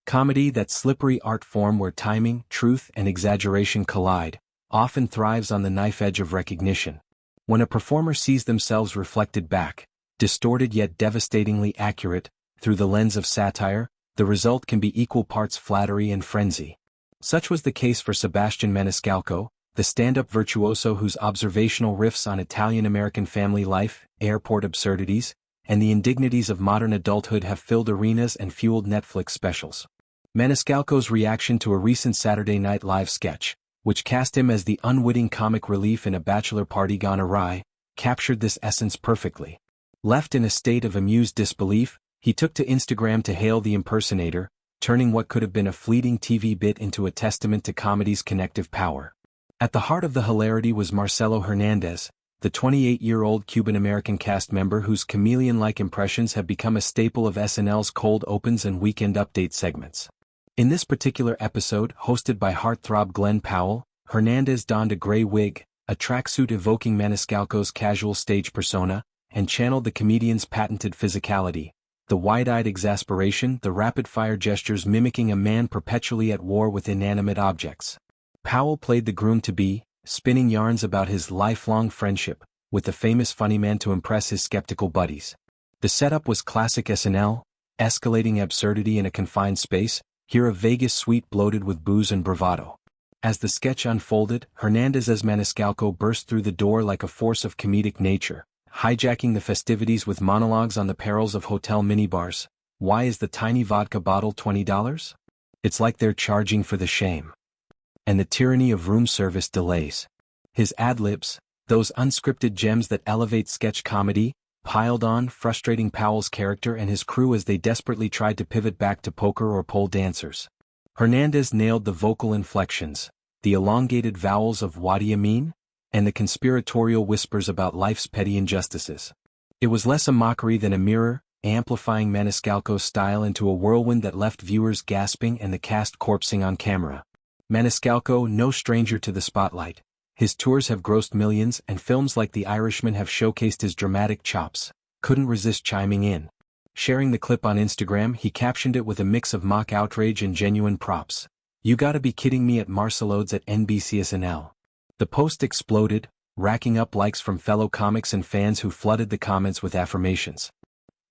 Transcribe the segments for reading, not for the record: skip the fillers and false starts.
Comedy, that slippery art form where timing, truth, and exaggeration collide, often thrives on the knife edge of recognition. When a performer sees themselves reflected back, distorted yet devastatingly accurate, through the lens of satire, the result can be equal parts flattery and frenzy. Such was the case for Sebastian Maniscalco, the stand-up virtuoso whose observational riffs on Italian-American family life, airport absurdities, and the indignities of modern adulthood have filled arenas and fueled Netflix specials. Maniscalco's reaction to a recent Saturday Night Live sketch, which cast him as the unwitting comic relief in a bachelor party gone awry, captured this essence perfectly. Left in a state of amused disbelief, he took to Instagram to hail the impersonator, turning what could have been a fleeting TV bit into a testament to comedy's connective power. At the heart of the hilarity was Marcelo Hernandez, the 28-year-old Cuban-American cast member whose chameleon-like impressions have become a staple of SNL's cold opens and weekend update segments. In this particular episode, hosted by heartthrob Glenn Powell, Hernandez donned a gray wig, a tracksuit evoking Maniscalco's casual stage persona, and channeled the comedian's patented physicality, the wide-eyed exasperation, the rapid-fire gestures mimicking a man perpetually at war with inanimate objects. Powell played the groom-to-be, spinning yarns about his lifelong friendship with the famous funny man to impress his skeptical buddies. The setup was classic SNL, escalating absurdity in a confined space, here a Vegas suite bloated with booze and bravado. As the sketch unfolded, Hernandez as Maniscalco burst through the door like a force of comedic nature, hijacking the festivities with monologues on the perils of hotel minibars. Why is the tiny vodka bottle $20? It's like they're charging for the shame. And the tyranny of room service delays. His ad-libs, those unscripted gems that elevate sketch comedy, piled on, frustrating Powell's character and his crew as they desperately tried to pivot back to poker or pole dancers. Hernandez nailed the vocal inflections, the elongated vowels of "what do you mean?" and the conspiratorial whispers about life's petty injustices. It was less a mockery than a mirror, amplifying Maniscalco's style into a whirlwind that left viewers gasping and the cast corpsing on camera. Maniscalco, no stranger to the spotlight. His tours have grossed millions and films like The Irishman have showcased his dramatic chops. Couldn't resist chiming in. Sharing the clip on Instagram, he captioned it with a mix of mock outrage and genuine props. "You gotta be kidding me" at Marcelo's at NBC SNL. The post exploded, racking up likes from fellow comics and fans who flooded the comments with affirmations.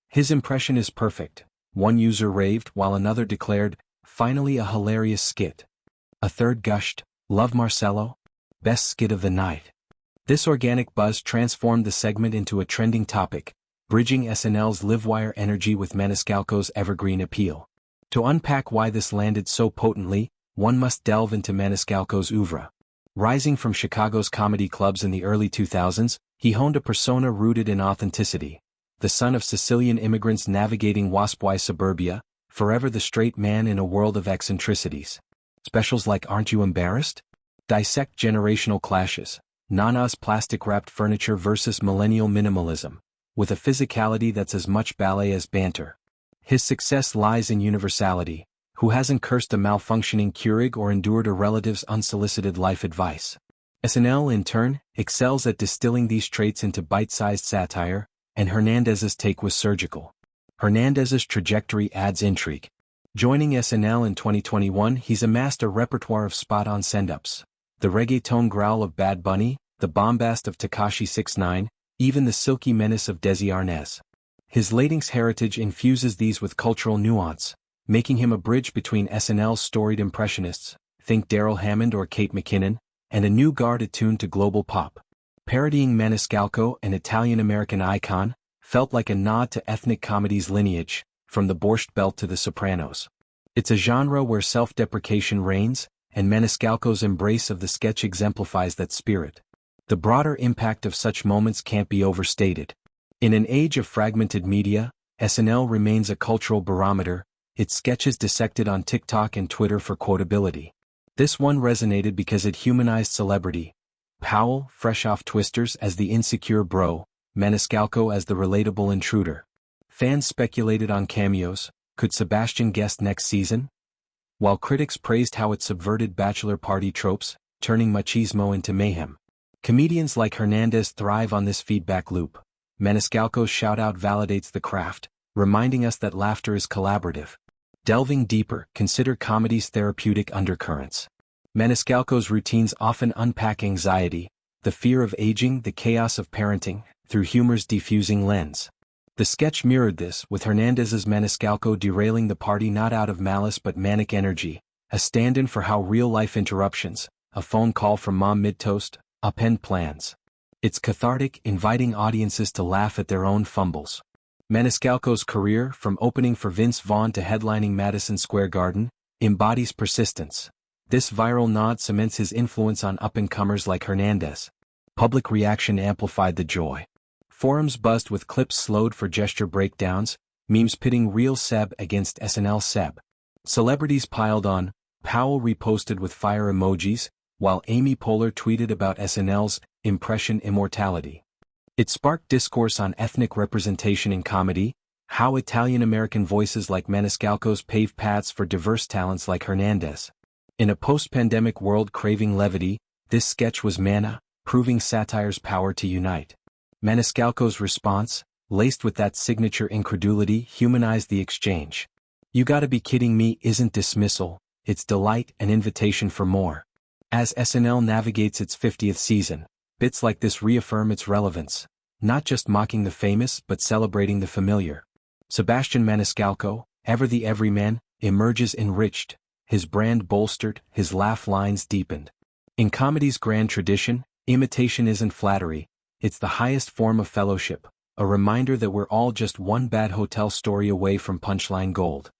"His impression is perfect," one user raved, while another declared, "finally a hilarious skit." A third gushed, "Love Marcelo? Best skit of the night." This organic buzz transformed the segment into a trending topic, bridging SNL's livewire energy with Maniscalco's evergreen appeal. To unpack why this landed so potently, one must delve into Maniscalco's oeuvre. Rising from Chicago's comedy clubs in the early 2000s, he honed a persona rooted in authenticity. The son of Sicilian immigrants navigating WASP-Y suburbia, forever the straight man in a world of eccentricities. Specials like Aren't You Embarrassed? Dissect generational clashes, Nana's plastic-wrapped furniture versus millennial minimalism, with a physicality that's as much ballet as banter. His success lies in universality. Who hasn't cursed a malfunctioning Keurig or endured a relative's unsolicited life advice? SNL, in turn, excels at distilling these traits into bite-sized satire, and Hernandez's take was surgical. Hernandez's trajectory adds intrigue. Joining SNL in 2021, he's amassed a repertoire of spot-on send-ups. The reggaeton growl of Bad Bunny, the bombast of Tekashi 6ix9ine, even the silky menace of Desi Arnaz. His Latinx heritage infuses these with cultural nuance, making him a bridge between SNL's storied impressionists, think Daryl Hammond or Kate McKinnon, and a new guard attuned to global pop. Parodying Maniscalco, an Italian-American icon, felt like a nod to ethnic comedy's lineage, from the Borscht Belt to the Sopranos. It's a genre where self-deprecation reigns, and Maniscalco's embrace of the sketch exemplifies that spirit. The broader impact of such moments can't be overstated. In an age of fragmented media, SNL remains a cultural barometer, its sketches dissected on TikTok and Twitter for quotability. This one resonated because it humanized celebrity. Powell, fresh off Twisters, as the insecure bro, Maniscalco as the relatable intruder. Fans speculated on cameos. Could Sebastian guest next season? While critics praised how it subverted bachelor party tropes, turning machismo into mayhem. Comedians like Hernandez thrive on this feedback loop. Maniscalco's shout-out validates the craft, reminding us that laughter is collaborative. Delving deeper, consider comedy's therapeutic undercurrents. Maniscalco's routines often unpack anxiety, the fear of aging, the chaos of parenting, through humor's diffusing lens. The sketch mirrored this, with Hernandez's Maniscalco derailing the party not out of malice but manic energy, a stand-in for how real-life interruptions, a phone call from mom mid-toast, upend plans. It's cathartic, inviting audiences to laugh at their own fumbles. Maniscalco's career, from opening for Vince Vaughn to headlining Madison Square Garden, embodies persistence. This viral nod cements his influence on up-and-comers like Hernandez. Public reaction amplified the joy. Forums buzzed with clips slowed for gesture breakdowns, memes pitting real Seb against SNL Seb. Celebrities piled on, Powell reposted with fire emojis, while Amy Poehler tweeted about SNL's impression immortality. It sparked discourse on ethnic representation in comedy, how Italian-American voices like Maniscalco's pave paths for diverse talents like Hernandez. In a post-pandemic world craving levity, this sketch was manna, proving satire's power to unite. Maniscalco's response, laced with that signature incredulity, humanized the exchange. "You gotta be kidding me" isn't dismissal, it's delight, an invitation for more. As SNL navigates its 50th season, bits like this reaffirm its relevance, not just mocking the famous but celebrating the familiar. Sebastian Maniscalco, ever the everyman, emerges enriched, his brand bolstered, his laugh lines deepened. In comedy's grand tradition, imitation isn't flattery, it's the highest form of fellowship, a reminder that we're all just one bad hotel story away from punchline gold.